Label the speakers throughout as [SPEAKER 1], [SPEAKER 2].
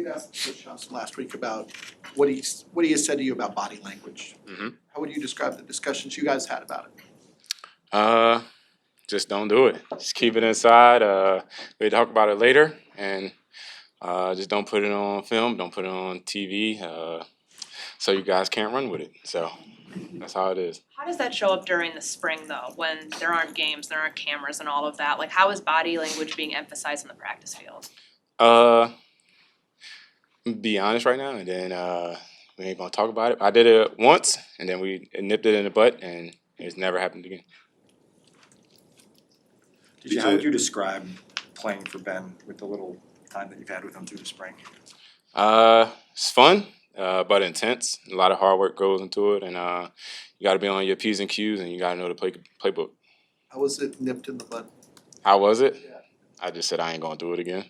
[SPEAKER 1] did ask Coach Johnson last week about what he has said to you about body language.
[SPEAKER 2] Mm-hmm.
[SPEAKER 1] How would you describe the discussions you guys had about it?
[SPEAKER 2] Just don't do it. Just keep it inside. We talk about it later, and just don't put it on film. Don't put it on TV. So you guys can't run with it. So that's how it is.
[SPEAKER 3] How does that show up during the spring though, when there aren't games, there aren't cameras and all of that? Like how is body language being emphasized in the practice field?
[SPEAKER 2] Be honest right now, and then we ain't gonna talk about it. I did it once, and then we nipped it in the butt, and it's never happened again.
[SPEAKER 4] How would you describe playing for Ben with the little time that you've had with him through the spring?
[SPEAKER 2] It's fun, but intense. A lot of hard work goes into it, and you got to be on your P's and Q's, and you got to know the playbook.
[SPEAKER 1] How was it nipped in the bud?
[SPEAKER 2] How was it?
[SPEAKER 1] Yeah.
[SPEAKER 2] I just said I ain't gonna do it again.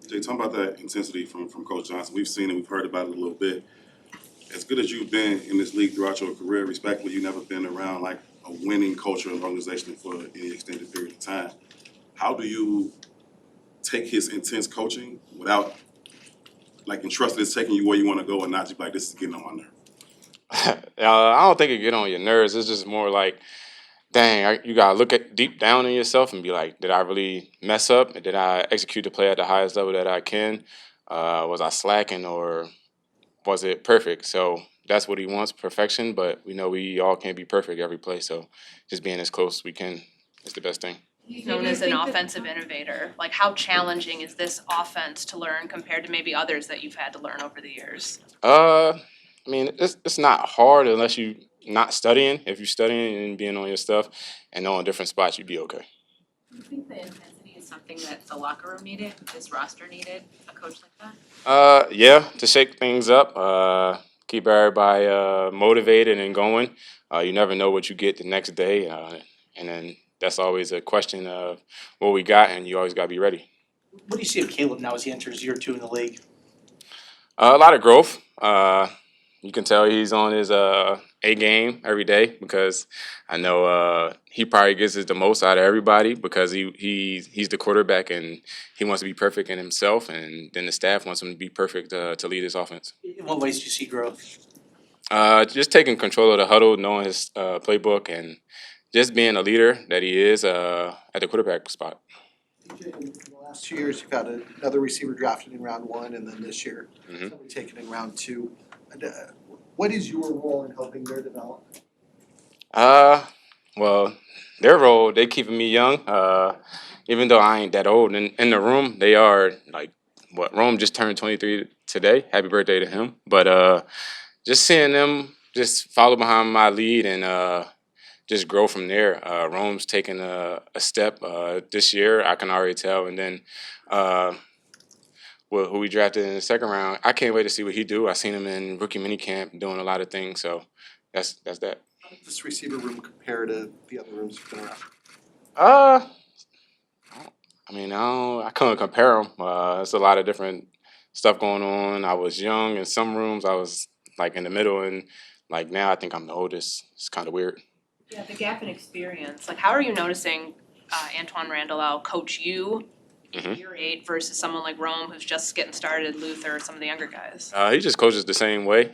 [SPEAKER 5] Jay, talking about that intensity from Coach Johnson, we've seen it, we've heard about it a little bit. As good as you've been in this league throughout your career, respectfully, you've never been around like a winning culture and organization for any extended period of time. How do you take his intense coaching without like entrusting it's taking you where you want to go and not just like this is getting on my nerve?
[SPEAKER 2] I don't think it get on your nerves. It's just more like, dang, you gotta look at deep down in yourself and be like, did I really mess up? Did I execute the play at the highest level that I can? Was I slacking or was it perfect? So that's what he wants, perfection. But we know we all can't be perfect every play. So just being as close as we can is the best thing.
[SPEAKER 3] He's known as an offensive innovator. Like how challenging is this offense to learn compared to maybe others that you've had to learn over the years?
[SPEAKER 2] I mean, it's not hard unless you not studying. If you're studying and being on your stuff and knowing different spots, you'd be okay.
[SPEAKER 6] Do you think the intensity is something that the locker room needed, this roster needed, a coach like that?
[SPEAKER 2] Yeah, to shake things up, keep everybody motivated and going. You never know what you get the next day, and then that's always a question of what we got, and you always got to be ready.
[SPEAKER 7] What do you see of Caleb now as he enters year 2 in the league?
[SPEAKER 2] A lot of growth. You can tell he's on his A game every day because I know he probably gets the most out of everybody because he's the quarterback and he wants to be perfect in himself, and then the staff wants him to be perfect to lead his offense.
[SPEAKER 7] In what ways do you see growth?
[SPEAKER 2] Just taking control of the huddle, knowing his playbook, and just being a leader that he is at the quarterback spot.
[SPEAKER 1] In the last 2 years, you've had another receiver drafted in round 1, and then this year, somebody taken in round 2. What is your role in helping their development?
[SPEAKER 2] Well, their role, they keeping me young. Even though I ain't that old. In the room, they are like, Rome just turned 23 today. Happy birthday to him. But just seeing them just follow behind my lead and just grow from there. Rome's taking a step this year, I can already tell. And then who we drafted in the second round, I can't wait to see what he do. I seen him in rookie minicamp doing a lot of things, so that's that.
[SPEAKER 1] How does this receiver room compare to the other rooms you've been around?
[SPEAKER 2] I couldn't compare them. There's a lot of different stuff going on. I was young in some rooms. I was like in the middle, and like now I think I'm the oldest. It's kind of weird.
[SPEAKER 3] Yeah, the gap in experience. Like how are you noticing Antoine Randall coach you in year 8 versus someone like Rome who's just getting started, Luther, some of the younger guys?
[SPEAKER 2] He just coaches the same way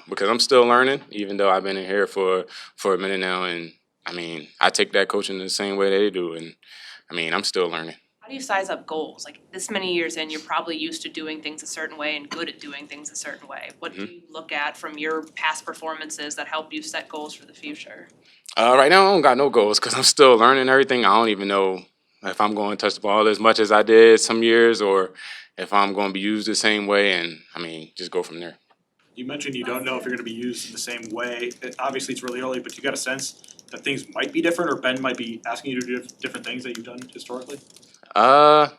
[SPEAKER 2] because I'm still learning, even though I've been in here for a minute now. And I mean, I take that coaching the same way they do, and I mean, I'm still learning.
[SPEAKER 3] How do you size up goals? Like this many years in, you're probably used to doing things a certain way and good at doing things a certain way. What do you look at from your past performances that help you set goals for the future?
[SPEAKER 2] Right now, I don't got no goals because I'm still learning everything. I don't even know if I'm going to touch the ball as much as I did some years or if I'm going to be used the same way, and, I mean, just go from there.
[SPEAKER 8] You mentioned you don't know if you're going to be used in the same way. Obviously, it's really early, but you got a sense that things might be different or Ben might be asking you to do different things that you've done historically?
[SPEAKER 2] I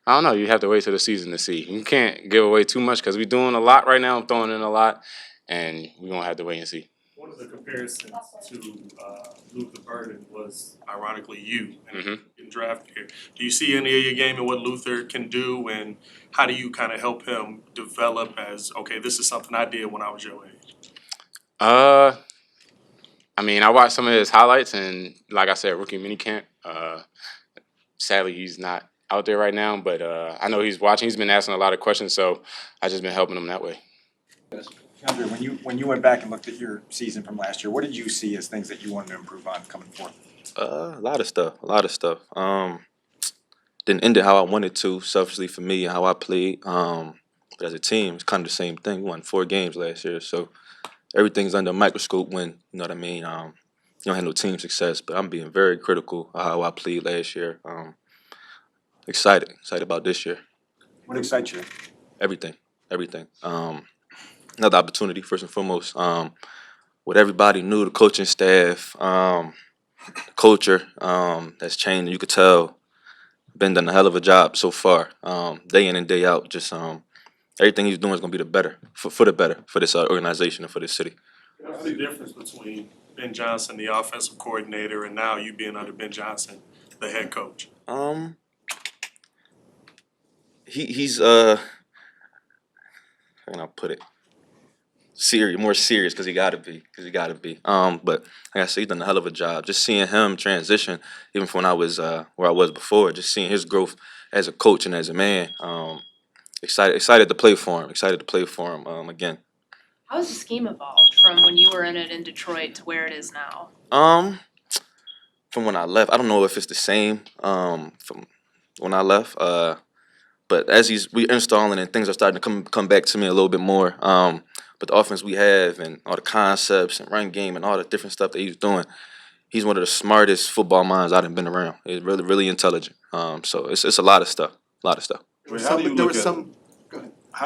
[SPEAKER 2] don't know. You have to wait till the season to see. You can't give away too much because we're doing a lot right now. I'm throwing in a lot, and we're going to have to wait and see.
[SPEAKER 9] One of the comparisons to Luther Burden was ironically you in draft here. Do you see any of your game and what Luther can do, and how do you kind of help him develop as, okay, this is something I did when I was your age?
[SPEAKER 2] I mean, I watched some of his highlights, and like I said, rookie minicamp. Sadly, he's not out there right now, but I know he's watching. He's been asking a lot of questions, so I just been helping him that way.
[SPEAKER 4] Andre, when you went back and looked at your season from last year, what did you see as things that you wanted to improve on coming forth?
[SPEAKER 10] A lot of stuff. Didn't end it how I wanted to, selfishly for me, and how I played. But as a team, it's kind of the same thing. We won 4 games last year, so everything's under a microscope when, you know what I mean, you don't have no team success. But I'm being very critical of how I played last year. Excited about this year.
[SPEAKER 4] What excites you?
[SPEAKER 10] Everything. Another opportunity, first and foremost. What everybody knew, the coaching staff, the culture that's changed. You could tell Ben done a hell of a job so far, day in and day out. Just everything he's doing is gonna be the better for the better for this organization and for this city.
[SPEAKER 9] What's the difference between Ben Johnson, the offensive coordinator, and now you being under Ben Johnson, the head coach?
[SPEAKER 10] He's how can I put it? More serious because he gotta be. But like I said, he's done a hell of a job. Just seeing him transition, even from when I was where I was before, just seeing his growth as a coach and as a man. Excited to play for him. Again.
[SPEAKER 3] How has the scheme evolved from when you were in it in Detroit to where it is now?
[SPEAKER 10] From when I left, I don't know if it's the same from when I left. But as we installing and things are starting to come back to me a little bit more. But the offense we have and all the concepts and run game and all the different stuff that he's doing, he's one of the smartest football minds I've been around. He's really intelligent. So it's a lot of stuff.
[SPEAKER 5] How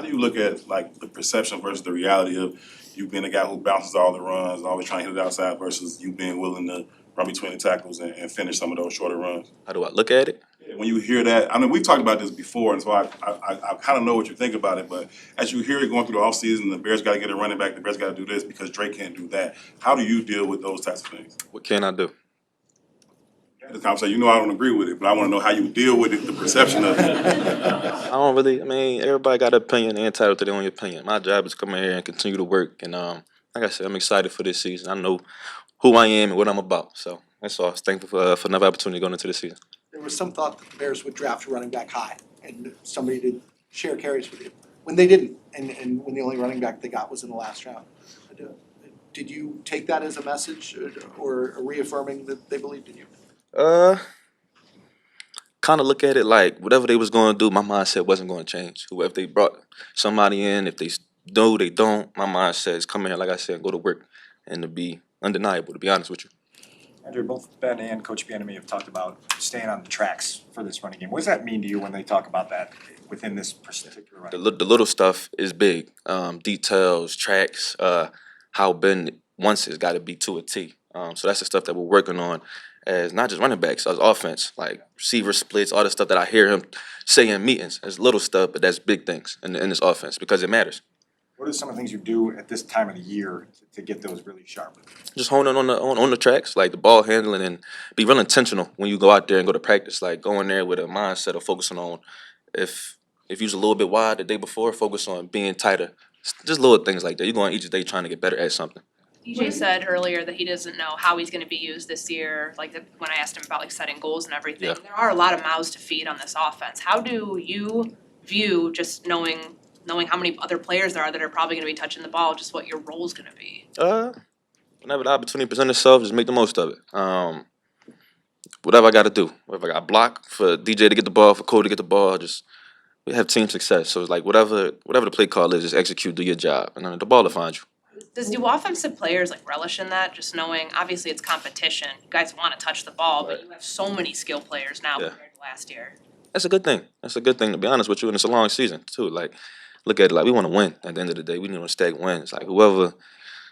[SPEAKER 5] do you look at like the perception versus the reality of you being a guy who bounces all the runs, always trying to hit it outside, versus you being willing to run between the tackles and finish some of those shorter runs?
[SPEAKER 10] How do I look at it?
[SPEAKER 5] When you hear that, I mean, we've talked about this before, and so I kind of know what you think about it, but as you hear it going through the offseason, the Bears got to get a running back, the Bears got to do this because Drake can't do that. How do you deal with those types of things?
[SPEAKER 10] What can I do?
[SPEAKER 5] The conversation, you know, I don't agree with it, but I want to know how you deal with it, the perception of it.
[SPEAKER 10] Everybody got an opinion and entitled to their own opinion. My job is to come in here and continue to work. And like I said, I'm excited for this season. I know who I am and what I'm about. So that's all. I was thankful for another opportunity going into the season.
[SPEAKER 1] There was some thought that the Bears would draft a running back high and somebody to share carries with you. When they didn't, and when the only running back they got was in the last round. Did you take that as a message or reaffirming that they believed in you?
[SPEAKER 10] Kind of look at it like whatever they was going to do, my mindset wasn't going to change. Whoever they brought somebody in, if they know they don't, my mindset is come in here, like I said, go to work and to be undeniable, to be honest with you.
[SPEAKER 4] Andrew, both Ben and Coach Bieniemy have talked about staying on the tracks for this running game. What does that mean to you when they talk about that within this particular running game?
[SPEAKER 10] The little stuff is big. Details, tracks, how Ben wants it's got to be to a T. So that's the stuff that we're working on as not just running backs, as offense, like receiver splits, all the stuff that I hear him say in meetings. It's little stuff, but that's big things in this offense because it matters.
[SPEAKER 4] What are some of the things you do at this time of the year to get those really sharp?
[SPEAKER 10] Just honing on the tracks, like the ball handling, and be real intentional when you go out there and go to practice. Like going there with a mindset of focusing on if you was a little bit wide the day before, focus on being tighter. Just little things like that. You're going each day trying to get better at something.
[SPEAKER 3] DJ said earlier that he doesn't know how he's gonna be used this year, when I asked him about setting goals and everything.
[SPEAKER 10] Yeah.
[SPEAKER 3] There are a lot of mouths to feed on this offense. How do you view just knowing how many other players there are that are probably gonna be touching the ball, just what your role's gonna be?
[SPEAKER 10] Whenever the opportunity presents itself, just make the most of it. Whatever I got to do, whatever I got to block for DJ to get the ball, for Cole to get the ball, just we have team success. So it's like whatever the play call is, just execute, do your job, and then the ball will find you.
[SPEAKER 3] Do offensive players relish in that, just knowing, obviously it's competition, you guys wanna touch the ball, but
[SPEAKER 10] Right.
[SPEAKER 3] you have so many skill players now
[SPEAKER 10] Yeah.
[SPEAKER 3] compared to last year.
[SPEAKER 10] That's a good thing. To be honest with you, and it's a long season too. Like, look at it like we want to win. At the end of the day, we need to stack wins. Like whoever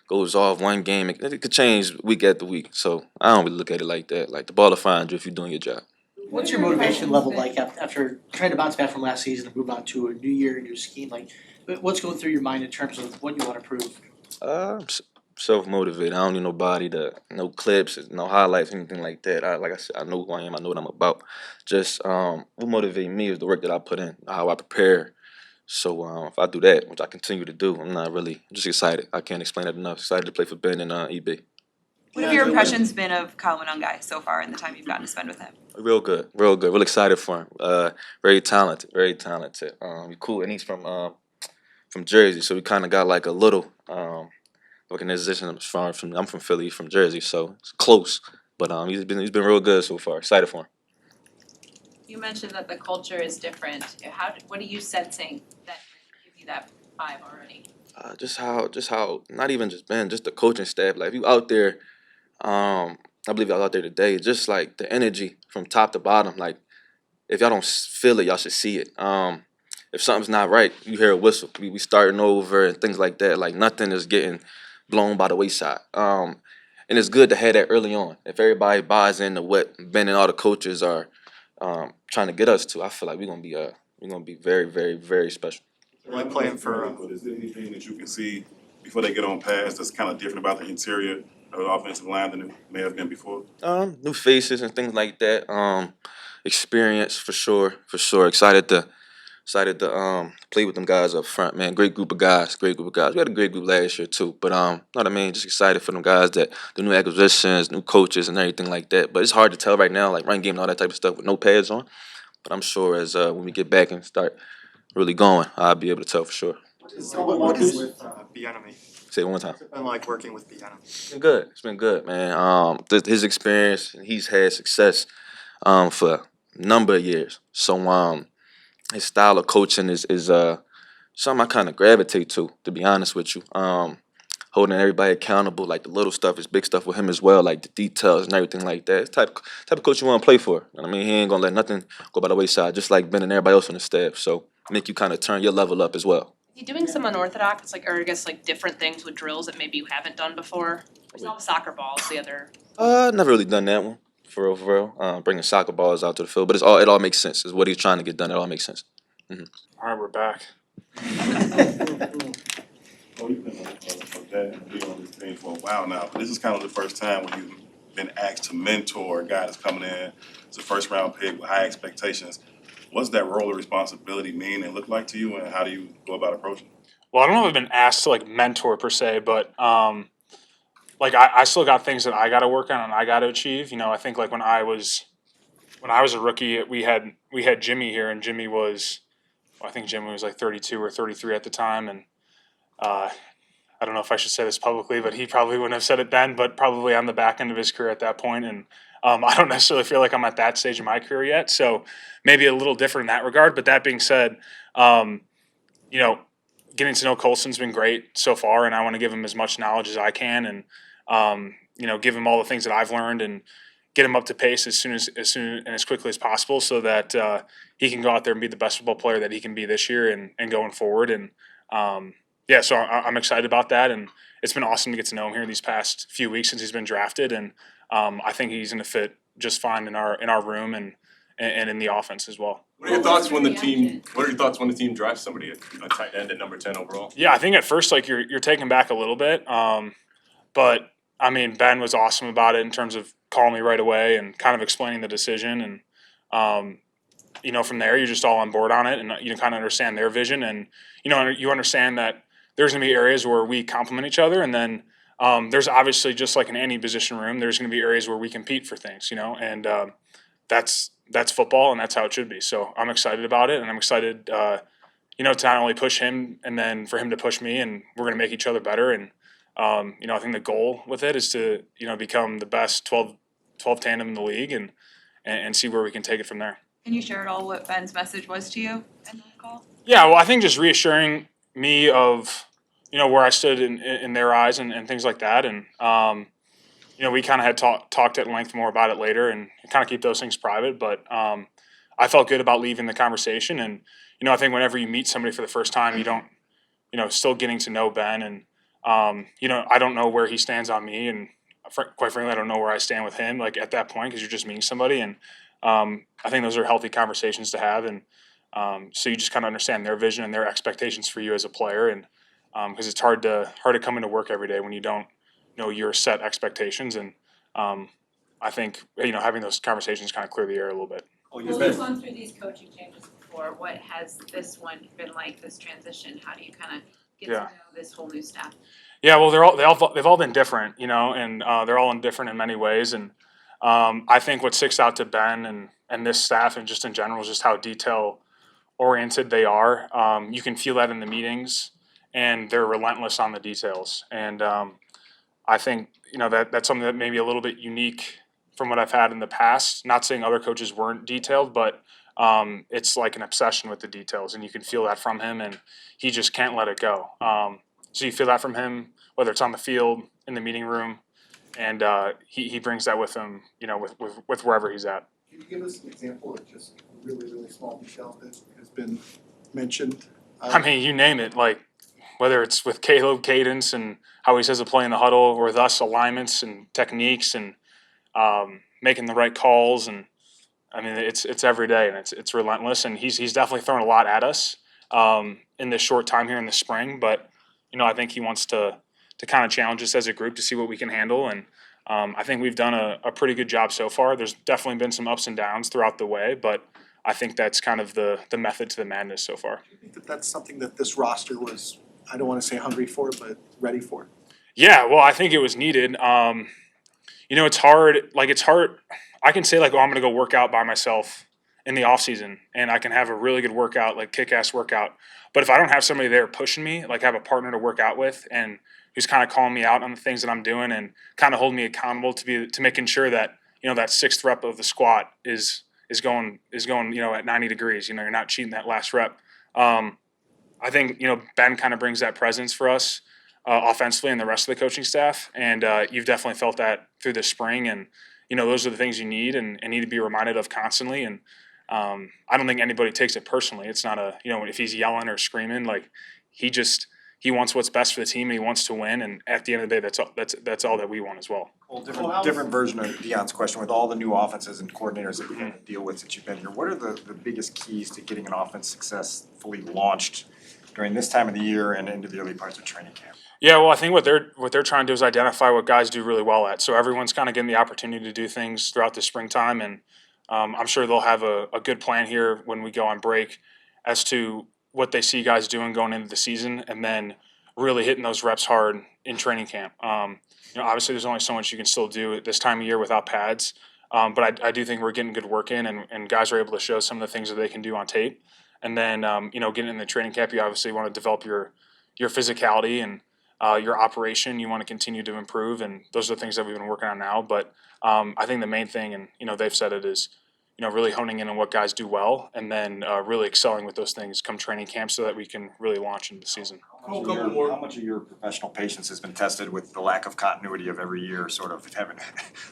[SPEAKER 10] goes off one game, it could change week after week. So I don't really look at it like that. Like the ball will find you if you're doing your job.
[SPEAKER 7] What's your motivation level like after trying to bounce back from last season and move on to a new year, new scheme? Like, what's going through your mind in terms of what you want to prove?
[SPEAKER 10] I'm self-motivated. I don't need nobody no clips, no highlights, anything like that. Like I said, I know who I am. I know what I'm about. Just what motivates me is the work that I put in, how I prepare. So if I do that, which I continue to do, I'm just excited. I can't explain it enough. Excited to play for Ben and EB.
[SPEAKER 11] What have your impressions been of Kyle Monangai so far in the time you've gotten to spend with him?
[SPEAKER 10] Real good, real good. Real excited for him. Very talented, very talented. Cool, and he's from Jersey, so we kind of got like a little organization. I'm from Philly, he's from Jersey, so it's close. But he's been real good so far. Excited for him.
[SPEAKER 6] You mentioned that the culture is different. What are you sensing that give you that vibe already?
[SPEAKER 10] Just how not even just Ben, just the coaching staff. Like if you out there, I believe y'all out there today. Just like the energy from top to bottom. Like if y'all don't feel it, y'all should see it. If something's not right, you hear a whistle. We starting over and things like that. Like nothing is getting blown by the wayside. And it's good to have that early on. If everybody buys into what Ben and all the coaches are trying to get us to, I feel like we're gonna be very, very, very special.
[SPEAKER 5] Like playing for. But is there anything that you can see before they get on pass that's kind of different about the interior of the offensive line than it may have been before?
[SPEAKER 10] New faces and things like that. Experience for sure, for sure. Excited to play with them guys up front, man. Great group of guys. We had a great group last year too. But know what I mean? Just excited for them guys, that the new acquisitions, new coaches and everything like that. But it's hard to tell right now, like run game and all that type of stuff with no pads on. But I'm sure as when we get back and start really going, I'll be able to tell for sure.
[SPEAKER 1] What is
[SPEAKER 4] with Bieniemy?
[SPEAKER 10] Say it one more time.
[SPEAKER 4] What's it been like working with Bieniemy?
[SPEAKER 10] It's been good. It's been good, man. His experience, he's had success for a number of years. So his style of coaching is something I kind of gravitate to be honest with you. Holding everybody accountable, like the little stuff is big stuff with him as well, like the details and everything like that. It's the type of coach you want to play for. You know what I mean? He ain't gonna let nothing go by the wayside, just like Ben and everybody else on the staff. So make you kind of turn your level up as well.
[SPEAKER 3] Is he doing some unorthodox, or I guess different things with drills that maybe you haven't done before? I saw the soccer balls the other.
[SPEAKER 10] Never really done that one for real. Bringing soccer balls out to the field, but it all makes sense. It's what he's trying to get done. It all makes sense.
[SPEAKER 2] All right, we're back.
[SPEAKER 5] Oh, you've been on that and been on this thing for a while now, but this is kind of the first time when you've been asked to mentor a guy that's coming in as a first round pick with high expectations. What's that role of responsibility mean and look like to you, and how do you go about approaching it?
[SPEAKER 11] Well, I don't know if I've been asked to mentor per se, but I still got things that I got to work on and I got to achieve. I think when I was a rookie, we had Jimmy here, and Jimmy was, I think Jimmy was 32 or 33 at the time, and I don't know if I should say this publicly, but he probably wouldn't have said it then, but probably on the back end of his career at that point. And I don't necessarily feel like I'm at that stage of my career yet, so maybe a little different in that regard. But that being said, getting to know Colson's been great so far, and I want to give him as much knowledge as I can, and give him all the things that I've learned, and get him up to pace as soon and as quickly as possible, so that he can go out there and be the best football player that he can be this year and going forward. And so I'm excited about that, and it's been awesome to get to know him here these past few weeks since he's been drafted, and I think he's going to fit just fine in our room and in the offense as well.
[SPEAKER 9] What are your thoughts when the team drafts somebody a tight end at number 10 overall?
[SPEAKER 11] Yeah, I think at first you're taken back a little bit, but I mean Ben was awesome about it in terms of calling me right away and kind of explaining the decision, and from there you're just all on board on it, and you kind of understand their vision, and you understand that there's going to be areas where we complement each other, and then there's obviously, just like in any position room, there's going to be areas where we compete for things, and that's football, and that's how it should be. So I'm excited about it, and I'm excited, to not only push him and then for him to push me, and we're going to make each other better. And I think the goal with it is to become the best 12 tandem in the league, and see where we can take it from there.
[SPEAKER 6] Can you share at all what Ben's message was to you in that call?
[SPEAKER 11] Yeah, well, I think just reassuring me of where I stood in their eyes and things like that, and we kind of had talked at length more about it later, and kind of keep those things private. But I felt good about leaving the conversation, and I think whenever you meet somebody for the first time, you don't still getting to know Ben, and I don't know where he stands on me, and quite frankly, I don't know where I stand with him at that point, because you're just meeting somebody, and I think those are healthy conversations to have, and so you just kind of understand their vision and their expectations for you as a player, and because it's hard to come into work every day when you don't know your set expectations, and I think having those conversations kind of clear the air a little bit.
[SPEAKER 6] Well, we've gone through these coaching changes before. What has this one been like, this transition? How do you kind of get to know this whole new staff?
[SPEAKER 11] Yeah, well, they've all been different, and they're all different in many ways, and I think what sticks out to Ben and this staff and just in general is just how detail oriented they are. You can feel that in the meetings, and they're relentless on the details. And I think that's something that may be a little bit unique from what I've had in the past. Not saying other coaches weren't detailed, but it's like an obsession with the details, and you can feel that from him, and he just can't let it go. So you feel that from him, whether it's on the field, in the meeting room, and he brings that with him, with wherever he's at.
[SPEAKER 1] Can you give us an example of just a really, really small detail that has been mentioned?
[SPEAKER 11] I mean, you name it, like whether it's with Caleb cadence and how he says to play in the huddle, or with us alignments and techniques and making the right calls, and I mean it's every day and it's relentless, and he's definitely thrown a lot at us in this short time here in the spring, but I think he wants to kind of challenge us as a group to see what we can handle, and I think we've done a pretty good job so far. There's definitely been some ups and downs throughout the way, but I think that's kind of the method to the madness so far.
[SPEAKER 1] Do you think that that's something that this roster was, I don't want to say hungry for, but ready for?
[SPEAKER 11] Yeah, well, I think it was needed. It's hard. It's hard. I can say I'm going to go work out by myself in the off season, and I can have a really good workout, like kick-ass workout. But if I don't have somebody there pushing me, have a partner to work out with, and who's kind of calling me out on the things that I'm doing, and kind of holding me accountable to making sure that that sixth rep of the squat is going at 90 degrees. You're not cheating that last rep. I think Ben kind of brings that presence for us offensively and the rest of the coaching staff, and you've definitely felt that through the spring, and those are the things you need and need to be reminded of constantly. And I don't think anybody takes it personally. It's not if he's yelling or screaming, he wants what's best for the team, and he wants to win, and at the end of the day, that's all that we want as well.
[SPEAKER 4] Well, different version of Deion's question, with all the new offenses and coordinators that you've had to deal with since you've been here, what are the biggest keys to getting an offense successfully launched during this time of the year and into the early parts of training camp?
[SPEAKER 11] Yeah, well, I think what they're trying to do is identify what guys do really well at. So everyone's kind of getting the opportunity to do things throughout the springtime, and I'm sure they'll have a good plan here when we go on break as to what they see guys doing going into the season, and then really hitting those reps hard in training camp. Obviously there's only so much you can still do at this time of year without pads, but I do think we're getting good work in, and guys are able to show some of the things that they can do on tape. And then getting in the training camp, you obviously want to develop your physicality and your operation. You want to continue to improve, and those are the things that we've been working on now. But I think the main thing, and they've said it, is really honing in on what guys do well, and then really excelling with those things come training camp, so that we can really launch into the season.
[SPEAKER 4] How much of your professional patience has been tested with the lack of continuity of every year, sort of having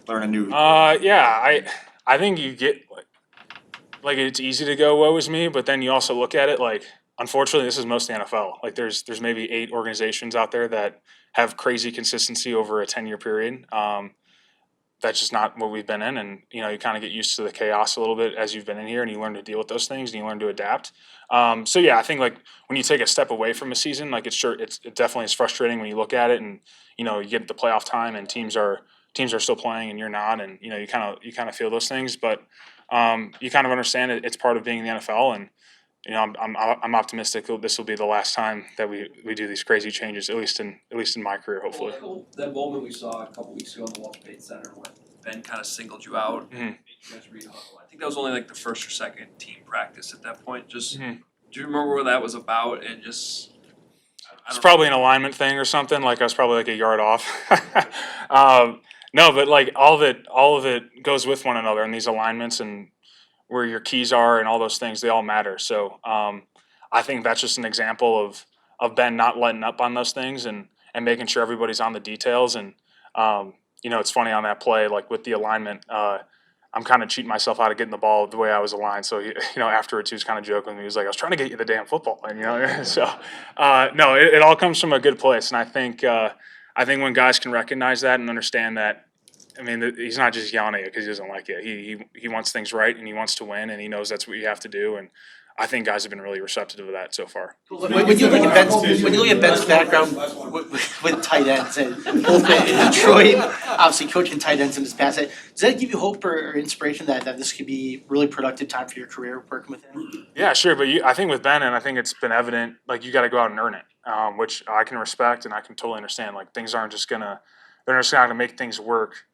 [SPEAKER 4] learn a new?
[SPEAKER 11] Yeah, I think you get it's easy to go woe is me, but then you also look at it unfortunately this is most of the NFL. There's maybe 8 organizations out there that have crazy consistency over a 10-year period. That's just not what we've been in, and you kind of get used to the chaos a little bit as you've been in here, and you learn to deal with those things and you learn to adapt. So yeah, I think when you take a step away from a season, it definitely is frustrating when you look at it, and you get the playoff time and teams are still playing and you're not, and you kind of feel those things, but you kind of understand it's part of being in the NFL, and I'm optimistic this will be the last time that we do these crazy changes, at least in my career, hopefully.
[SPEAKER 12] Well, that moment we saw a couple weeks ago in the Walter Payton Center when Ben kind of singled you out, made you guys read huddle. I think that was only the first or second team practice at that point. Just do you remember what that was about? And just
[SPEAKER 11] it's probably an alignment thing or something. I was probably a yard off. No, but all of it goes with one another, and these alignments and where your keys are and all those things, they all matter. So I think that's just an example of Ben not letting up on those things and making sure everybody's on the details. And it's funny on that play, with the alignment, I'm kind of cheating myself out of getting the ball the way I was aligned. So afterwards he was kind of joking with me. He was like, "I was trying to get you the damn football," and so no, it all comes from a good place. And I think when guys can recognize that and understand that, he's not just yelling at you because he doesn't like it. He wants things right, and he wants to win, and he knows that's what you have to do. And I think guys have been really receptive of that so far.
[SPEAKER 7] When you look at Ben's background with tight ends, and both in Detroit, obviously coaching tight ends in his past, does that give you hope or inspiration that this could be a really productive time for your career working with him?
[SPEAKER 11] Yeah, sure, but I think with Ben, and I think it's been evident, you got to go out and earn it, which I can respect and I can totally understand. Things aren't just they're just not gonna make things work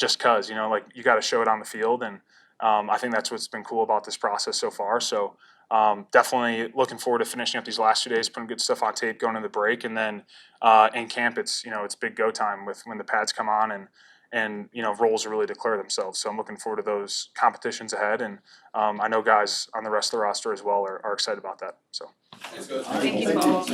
[SPEAKER 11] just cause, you know, like you gotta show it on the field, and I think that's what's been cool about this process so far. So definitely looking forward to finishing up these last 2 days, putting good stuff on tape, going to the break, and then in camp it's it's big go time with when the pads come on and roles really declare themselves. So I'm looking forward to those competitions ahead, and I know guys on the rest of the roster as well are excited about that. So.
[SPEAKER 6] Thank you, Cole.